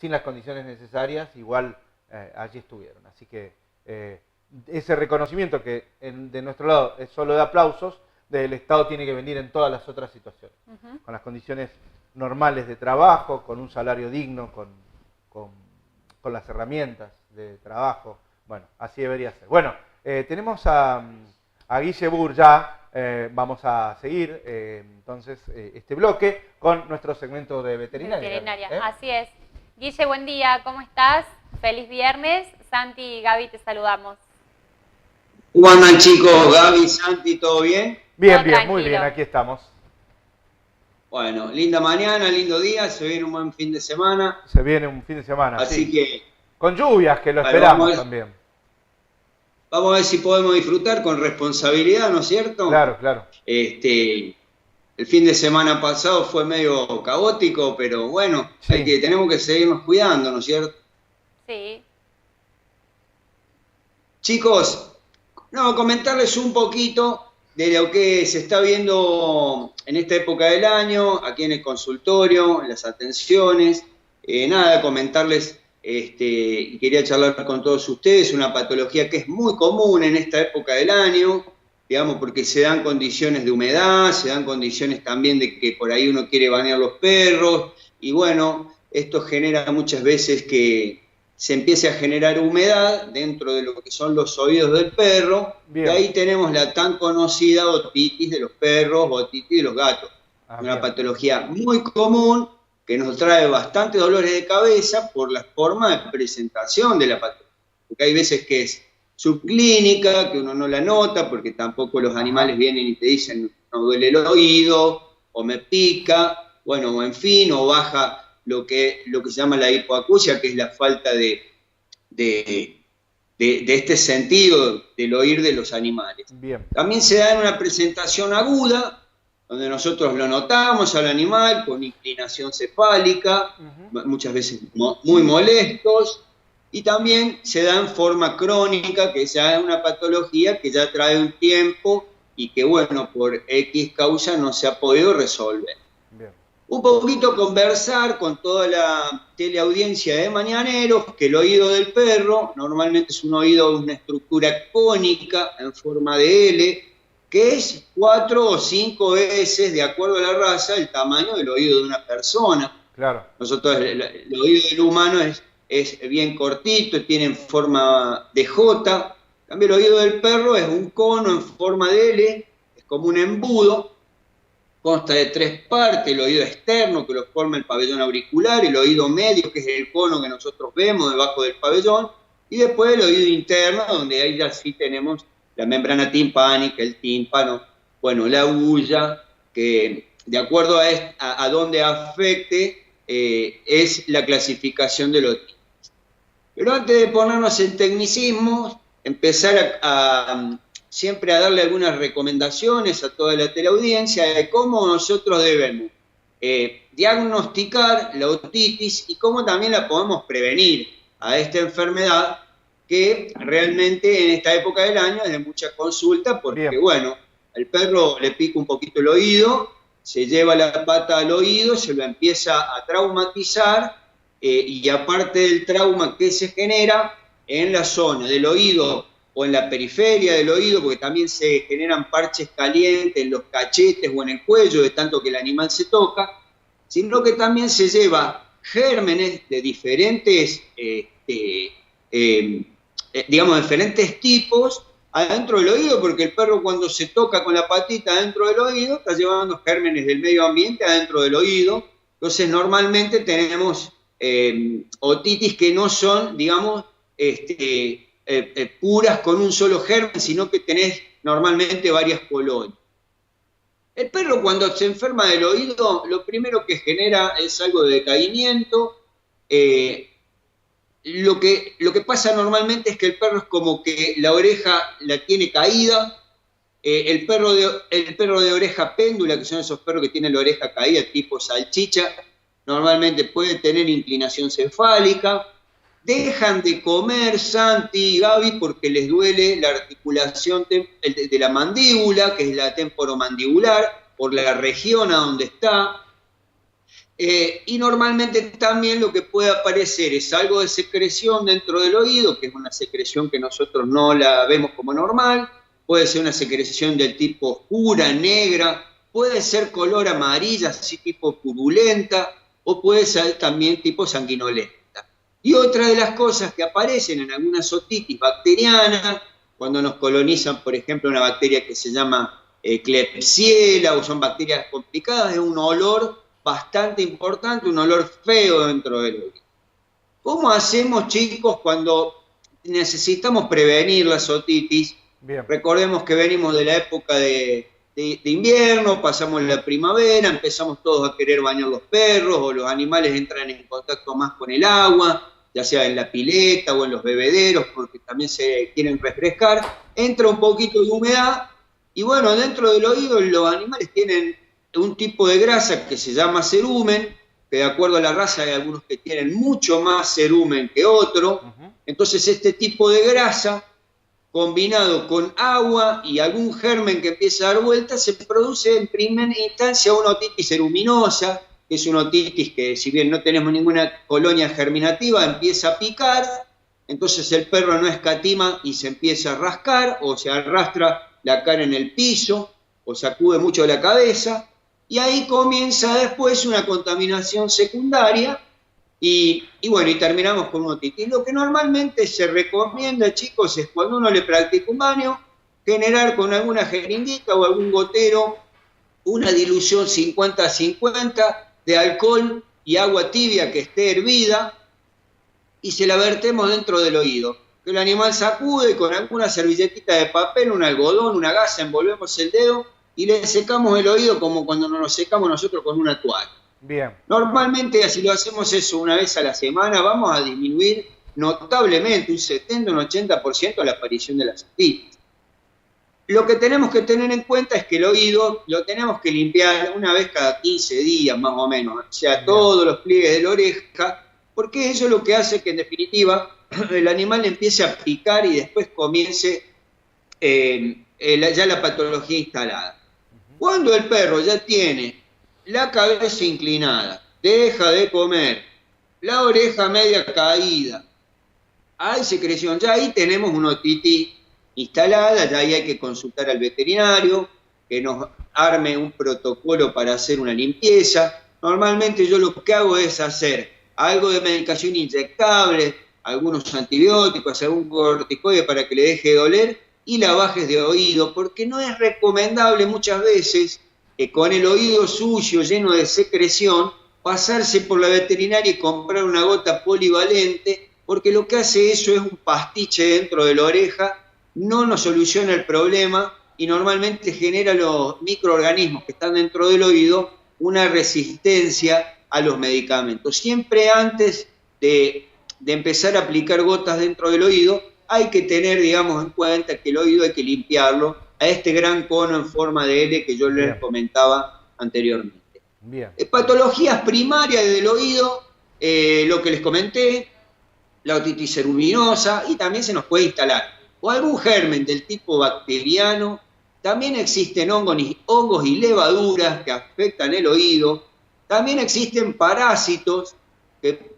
sin las condiciones necesarias, igual allí estuvieron. Así que ese reconocimiento que de nuestro lado es solo de aplausos, del Estado tiene que venir en todas las otras situaciones, con las condiciones normales de trabajo, con un salario digno, con las herramientas de trabajo. Bueno, así debería ser. Bueno, tenemos a Guille Burr ya, vamos a seguir entonces este bloque con nuestro segmento de veterinaria. Así es. Guille, buen día, ¿cómo estás? Feliz viernes. Santi y Gaby, te saludamos. ¿Cómo andan, chicos? Gaby, Santi, ¿todo bien? Bien, bien, muy bien, aquí estamos. Bueno, linda mañana, lindo día, se viene un buen fin de semana. Se viene un fin de semana, así sí. Que... Con lluvias, que lo esperamos también. Vamos a ver si podemos disfrutar con responsabilidad, ¿no es cierto? Claro, claro. El fin de semana pasado fue medio caótico, pero bueno, sí. Tenemos que seguirnos cuidando, ¿no es cierto? Sí. Chicos, comentarles un poquito de lo que se está viendo en esta época del año, aquí en el consultorio, en las atenciones. Comentarles, y quería charlar con todos ustedes, una patología que es muy común en esta época del año, digamos, porque se dan condiciones de humedad, se dan condiciones también de que por ahí uno quiere bañar los perros, y bueno, esto genera muchas veces que se empiece a generar humedad dentro de lo que son los oídos del perro. Bien. Y ahí tenemos la tan conocida otitis de los perros, otitis de los gatos. Una patología muy común que nos trae bastantes dolores de cabeza por la forma de presentación de la patología. Porque hay veces que es subclínica, que uno no la nota, porque tampoco los animales vienen y te dicen, no duele el oído, o me pica, bueno, o en fin, o baja lo que se llama la hipoacusia, que es la falta de este sentido del oír de los animales. Bien. También se da en una presentación aguda, donde nosotros lo notamos al animal con inclinación cefálica, muchas veces muy molestos, y también se da en forma crónica, que ya es una patología que ya trae un tiempo y que, bueno, por X causa no se ha podido resolver. Bien. Un poquito conversar con toda la teleaudiencia de Mañaneros, que el oído del perro normalmente es un oído de una estructura cónica en forma de L, que es 4 o 5 veces, de acuerdo a la raza, el tamaño del oído de una persona. Claro. Nosotros, el oído del humano es bien cortito, tiene forma de J. También el oído del perro es un cono en forma de L, es como un embudo. Consta de 3 partes: el oído externo, que lo forma el pabellón auricular, el oído medio, que es el cono que nosotros vemos debajo del pabellón, y después el oído interno, donde ahí ya sí tenemos la membrana timpánica, el tímpano, bueno, la hulla, que de acuerdo a dónde afecte, es la clasificación del otitis. Pero antes de ponernos en tecnicismos, empezar siempre a darle algunas recomendaciones a toda la teleaudiencia de cómo nosotros debemos diagnosticar la otitis y cómo también la podemos prevenir a esta enfermedad que realmente en esta época del año es de mucha consulta porque, bien, bueno, al perro le pica un poquito el oído, se lleva la pata al oído, se lo empieza a traumatizar y aparte del trauma que se genera en la zona del oído o en la periferia del oído, porque también se generan parches calientes en los cachetes o en el cuello de tanto que el animal se toca, sino que también se lleva gérmenes de diferentes, diferentes tipos adentro del oído, porque el perro cuando se toca con la patita adentro del oído está llevando gérmenes del medio ambiente adentro del oído. Entonces normalmente tenemos otitis que no son, digamos, puras con un solo germen, sino que tenés normalmente varias colonias. El perro cuando se enferma del oído, lo primero que genera es algo de decaimiento. Lo que pasa normalmente es que el perro es como que la oreja la tiene caída. El perro de oreja péndula, que son esos perros que tienen la oreja caída tipo salchicha, normalmente puede tener inclinación cefálica. Dejan de comer, Santi y Gaby, porque les duele la articulación de la mandíbula, que es la temporomandibular, por la región a donde está. Y normalmente también lo que puede aparecer es algo de secreción dentro del oído, que es una secreción que nosotros no la vemos como normal, puede ser una secreción del tipo oscura, negra, puede ser color amarilla, así tipo purulenta, o puede ser también tipo sanguinolenta. Y otra de las cosas que aparecen en algunas otitis bacterianas, cuando nos colonizan, por ejemplo, una bacteria que se llama Klebsiella, o son bacterias complicadas, es un olor bastante importante, un olor feo dentro del oído. ¿Cómo hacemos, chicos, cuando necesitamos prevenir las otitis? Bien. Recordemos que venimos de la época de invierno, pasamos la primavera, empezamos todos a querer bañar los perros, o los animales entran en contacto más con el agua, ya sea en la pileta o en los bebederos, porque también se quieren refrescar, entra un poquito de humedad, y bueno, dentro del oído los animales tienen un tipo de grasa que se llama cerumen, que de acuerdo a la raza hay algunos que tienen mucho más cerumen que otro. Entonces este tipo de grasa, combinado con agua y algún germen que empieza a dar vueltas, se produce en primera instancia una otitis ceruminosa, que es una otitis que, si bien no tenemos ninguna colonia germinativa, empieza a picar, entonces el perro no escatima y se empieza a rascar, o se arrastra la cara en el piso, o sacude mucho la cabeza, y ahí comienza después una contaminación secundaria, y bueno, y terminamos con una otitis. Lo que normalmente se recomienda, chicos, es cuando uno le practica un baño, generar con alguna jeringuita o algún gotero una dilución 50-50 de alcohol y agua tibia que esté hervida, y se la vertemos dentro del oído. Que el animal sacude con alguna servilletita de papel, un algodón, una gasa, envolvemos el dedo y le secamos el oído como cuando nos lo secamos nosotros con una toalla. Bien. Normalmente, si lo hacemos eso una vez a la semana, vamos a disminuir notablemente, un 70, un 80% la aparición de las otitis. Lo que tenemos que tener en cuenta es que el oído lo tenemos que limpiar una vez cada 15 días más o menos, o sea, todos los pliegues de la oreja, porque eso es lo que hace que en definitiva el animal empiece a picar y después comience ya la patología instalada. Cuando el perro ya tiene la cabeza inclinada, deja de comer, la oreja media caída, hay secreción, ya ahí tenemos una otitis instalada, ya ahí hay que consultar al veterinario, que nos arme un protocolo para hacer una limpieza. Normalmente yo lo que hago es hacer algo de medicación inyectable, algunos antibióticos, algún corticoide para que le deje de doler, y lavajes de oído, porque no es recomendable muchas veces con el oído sucio, lleno de secreción, pasarse por la veterinaria y comprar una gota polivalente, porque lo que hace eso es un pastiche dentro de la oreja, no nos soluciona el problema y normalmente genera a los microorganismos que están dentro del oído una resistencia a los medicamentos. Siempre antes de empezar a aplicar gotas dentro del oído, hay que tener, digamos, en cuenta que el oído hay que limpiarlo a este gran cono en forma de L que yo les comentaba anteriormente. Bien. Patologías primarias del oído, lo que les comenté, la otitis ceruminosa, y también se nos puede instalar o algún germen del tipo bacteriano. También existen hongos y levaduras que afectan el oído. También existen parásitos que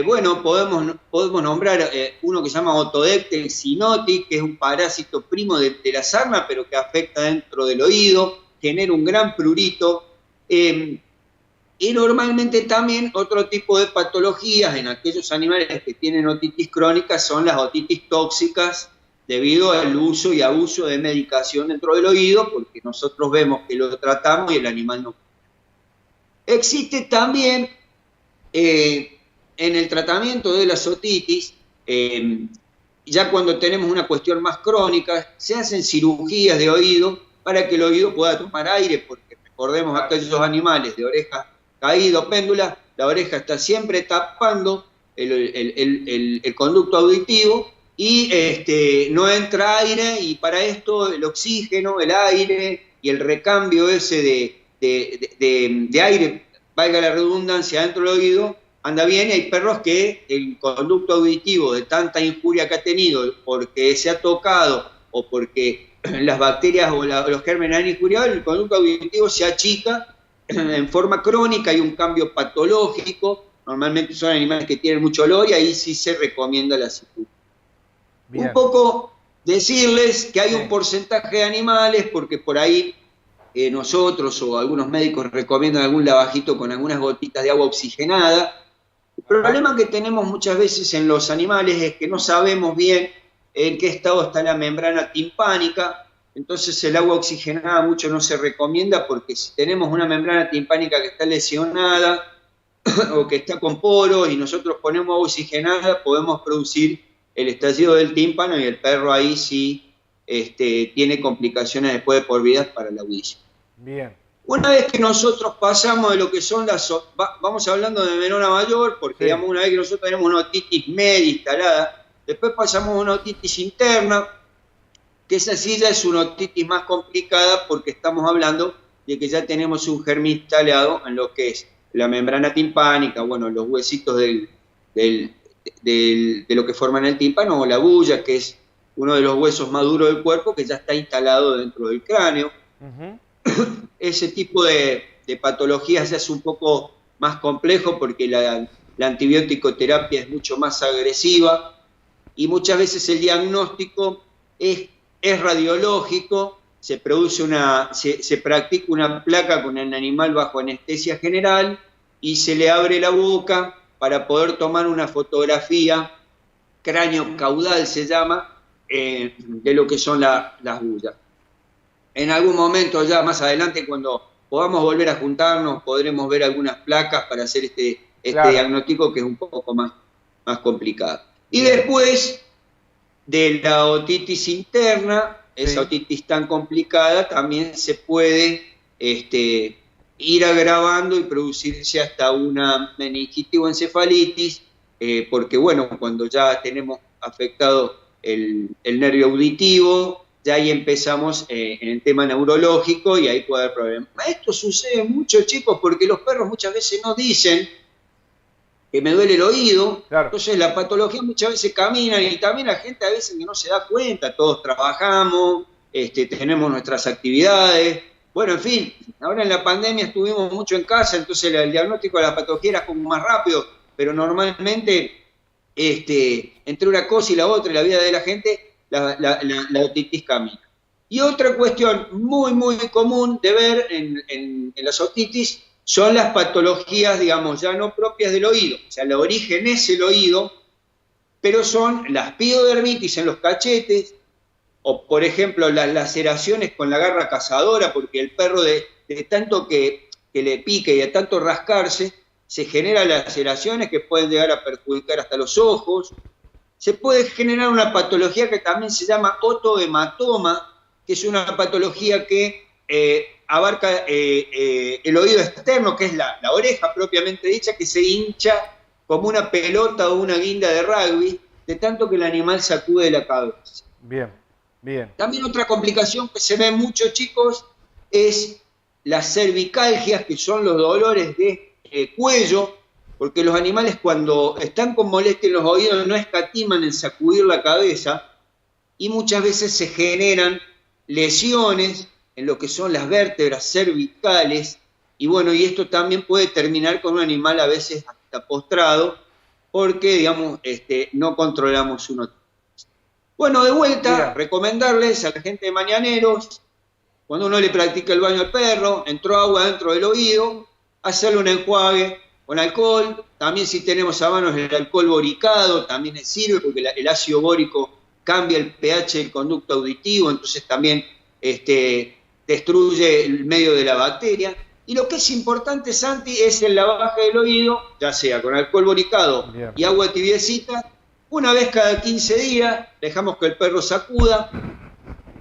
bueno, podemos nombrar uno que se llama Otodectes cynoti, que es un parásito primo de la sarna, pero que afecta dentro del oído, genera un gran prurito. Y normalmente también otro tipo de patologías en aquellos animales que tienen otitis crónica son las otitis tóxicas, debido al uso y abuso de medicación dentro del oído, porque nosotros vemos que lo tratamos y el animal no. Existe también en el tratamiento de las otitis, ya cuando tenemos una cuestión más crónica, se hacen cirugías de oído para que el oído pueda tomar aire, porque recordemos aquellos animales de oreja caída o péndula, la oreja está siempre tapando el conducto auditivo y no entra aire, y para esto el oxígeno, el aire y el recambio ese de aire, valga la redundancia, dentro del oído, anda bien. Y hay perros que el conducto auditivo de tanta injuria que ha tenido, porque se ha tocado o porque las bacterias o los gérmenes han injuriado, el conducto auditivo se achica en forma crónica hay un cambio patológico, normalmente son animales que tienen mucho olor y ahí sí se recomienda la cicuta. Un poco decirles que hay un porcentaje de animales, porque por ahí nosotros o algunos médicos recomiendan algún lavajito con algunas gotitas de agua oxigenada. El problema que tenemos muchas veces en los animales es que no sabemos bien en qué estado está la membrana timpánica, entonces el agua oxigenada mucho no se recomienda, porque si tenemos una membrana timpánica que está lesionada o que está con poros y nosotros ponemos agua oxigenada, podemos producir el estallido del tímpano y el perro ahí sí tiene complicaciones después de por vida para la audición. Bien. Una vez que nosotros pasamos de lo que son vamos hablando de menor a mayor, porque digamos una vez que nosotros tenemos una otitis media instalada, después pasamos a una otitis interna, que esa sí ya es una otitis más complicada, porque estamos hablando de que ya tenemos un germen instalado en lo que es la membrana timpánica, bueno, los huesitos de lo que forman el tímpano, o la bulla, que es uno de los huesos más duros del cuerpo, que ya está instalado dentro del cráneo. Ese tipo de patologías ya es un poco más complejo, porque la antibiótico terapia es mucho más agresiva, y muchas veces el diagnóstico es radiológico, se practica una placa con el animal bajo anestesia general y se le abre la boca para poder tomar una fotografía cráneo caudal, se llama, de lo que son las bullas. En algún momento ya más adelante, cuando podamos volver a juntarnos, podremos ver algunas placas para hacer este diagnóstico, que es un poco más complicado. Y después de la otitis interna, esa otitis tan complicada, también se puede ir agravando y producirse hasta una meningitis o encefalitis, porque bueno, cuando ya tenemos afectado el nervio auditivo, ya ahí empezamos en el tema neurológico y ahí puede haber problemas. Esto sucede mucho, chicos, porque los perros muchas veces no dicen que me duele el oído, entonces la patología muchas veces camina, y también la gente a veces que no se da cuenta, todos trabajamos, tenemos nuestras actividades, bueno, en fin, ahora en la pandemia estuvimos mucho en casa, entonces el diagnóstico de la patología era como más rápido, pero normalmente entre una cosa y la otra, en la vida de la gente, la otitis camina. Y otra cuestión muy, muy común de ver en las otitis son las patologías, digamos, ya no propias del oído, o sea, el origen es el oído, pero son las piodermitis en los cachetes, o por ejemplo las laceraciones con la garra cazadora, porque el perro de tanto que le pique y de tanto rascarse, se generan laceraciones que pueden llegar a perjudicar hasta los ojos. Se puede generar una patología que también se llama otohematoma, que es una patología que abarca el oído externo, que es la oreja propiamente dicha, que se hincha como una pelota o una guinda de rugby, de tanto que el animal sacude la cabeza. Bien, bien. También otra complicación que se ve mucho, chicos, es las cervicalgias, que son los dolores de cuello, porque los animales cuando están con molestia en los oídos no escatiman en sacudir la cabeza, y muchas veces se generan lesiones en lo que son las vértebras cervicales, y bueno, y esto también puede terminar con un animal a veces hasta postrado, porque, digamos, no controlamos su otitis. Bueno, de vuelta, recomendarles a la gente de Mañaneros, cuando uno le practica el baño al perro, entró agua dentro del oído, hacerle un enjuague con alcohol. También si tenemos a mano el alcohol boricado, también sirve, porque el ácido bórico cambia el pH del conducto auditivo, entonces también destruye el medio de la bacteria. Y lo que es importante, Santi, es el lavaje del oído, ya sea con alcohol boricado y agua tibiecita, una vez cada 15 días, dejamos que el perro sacuda.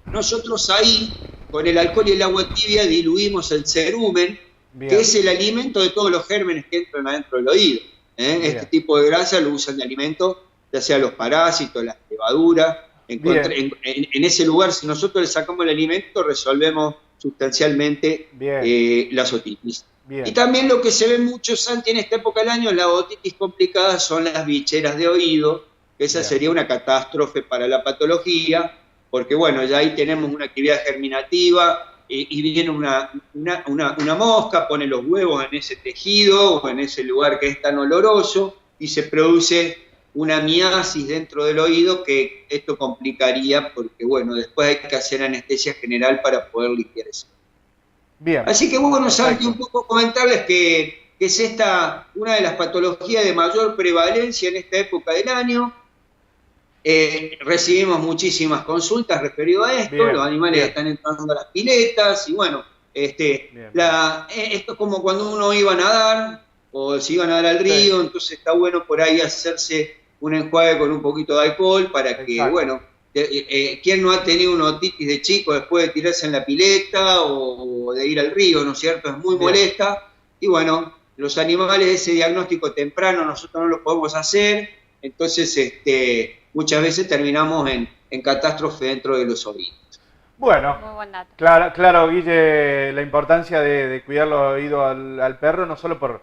Nosotros ahí, con el alcohol y el agua tibia, diluimos el cerumen, que es el alimento de todos los gérmenes que entran adentro del oído. Este tipo de grasa lo usan de alimento, ya sea los parásitos, las levaduras. En ese lugar, si nosotros le sacamos el alimento, resolvemos sustancialmente las otitis. Y también lo que se ve mucho, Santi, en esta época del año, las otitis complicadas son las bicheras de oído, que esa sería una catástrofe para la patología, porque bueno, ya ahí tenemos una actividad germinativa, y viene una mosca, pone los huevos en ese tejido o en ese lugar que es tan oloroso y se produce una miasis dentro del oído, que esto complicaría porque, bueno, después hay que hacer anestesia general para poder limpiar eso. Bien. Así que, bueno, Santi, un poco comentarles que es esta una de las patologías de mayor prevalencia en esta época del año. Recibimos muchísimas consultas referido a esto, Bien, los animales están entrando a las piletas y bueno, esto es como cuando uno iba a nadar o se iba a nadar al río, entonces está bueno por ahí hacerse un enjuague con un poquito de alcohol para que, bueno, ¿quién no ha tenido una otitis de chico después de tirarse en la pileta o de ir al río, ¿no es cierto? Es muy molesta y bueno, los animales, ese diagnóstico temprano nosotros no lo podemos hacer, entonces muchas veces terminamos en catástrofe dentro de los oídos. Bueno, muy buen dato. Claro, Guille, la importancia de cuidar los oídos al perro, no solo por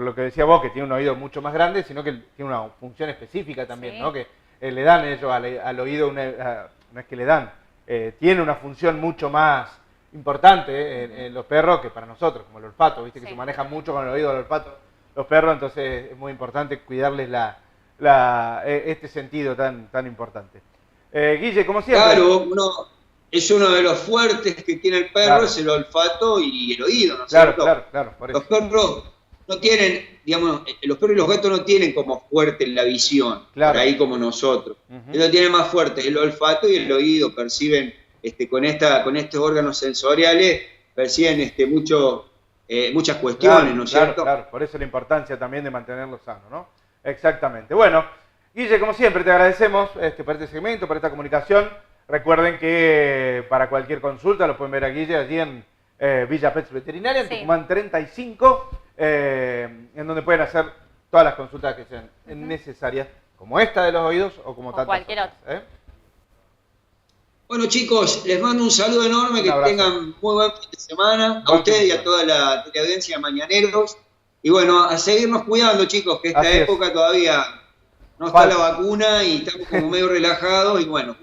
lo que decía vos, que tiene un oído mucho más grande, sino que tiene una función específica también, ¿no? Que le dan ellos al oído, no es que le dan, tiene una función mucho más importante en los perros que para nosotros, como el olfato, viste que se manejan mucho con el oído del olfato los perros, entonces es muy importante cuidarles este sentido tan importante. Guille, como siempre. Claro, es uno de los fuertes que tiene el perro, es el olfato y el oído, ¿no es cierto? Claro, por eso. Los perros no tienen, digamos, los perros y los gatos no tienen como fuerte la visión, por ahí como nosotros. Ellos tienen más fuerte el olfato y el oído, perciben con estos órganos sensoriales, perciben muchas cuestiones, ¿no es cierto? Claro, por eso la importancia también de mantenerlos sanos, ¿no? Exactamente. Bueno, Guille, como siempre, te agradecemos por este segmento, por esta comunicación. Recuerden que para cualquier consulta lo pueden ver a Guille allí en Villa Pets Veterinaria, en Tucumán 35, en donde pueden hacer todas las consultas que sean necesarias, como esta de los oídos o como tantas cualquier otras, otra. Bueno, chicos, les mando un saludo enorme, que tengan muy buen fin de semana, a ustedes y a toda la teleaudiencia de Mañaneros. Y bueno, a seguirnos cuidando, chicos, que esta época todavía no está la vacuna y estamos como medio relajados y bueno,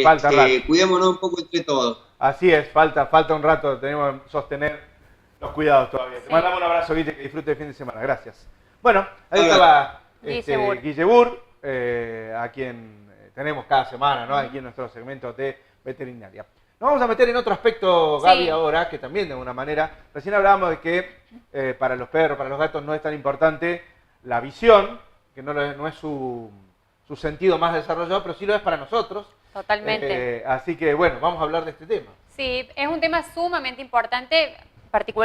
falta cuidémonos un poco entre todos. Así es, falta un rato, tenemos que sostener los cuidados todavía. Te mandamos un abrazo, Guille, que disfrute el fin de semana, gracias. Bueno, ahí estaba Guille Burr, a quien tenemos cada semana, ¿no? Aquí en nuestro segmento de veterinaria. Nos vamos a meter en otro aspecto, Gaby, ahora, que también de alguna manera, recién hablábamos de que para los perros, para los gatos no es tan importante la visión, que no es su sentido más desarrollado, pero sí lo es para nosotros. Totalmente. Así que bueno, vamos a hablar de este tema. Sí, es un tema sumamente importante, particularmente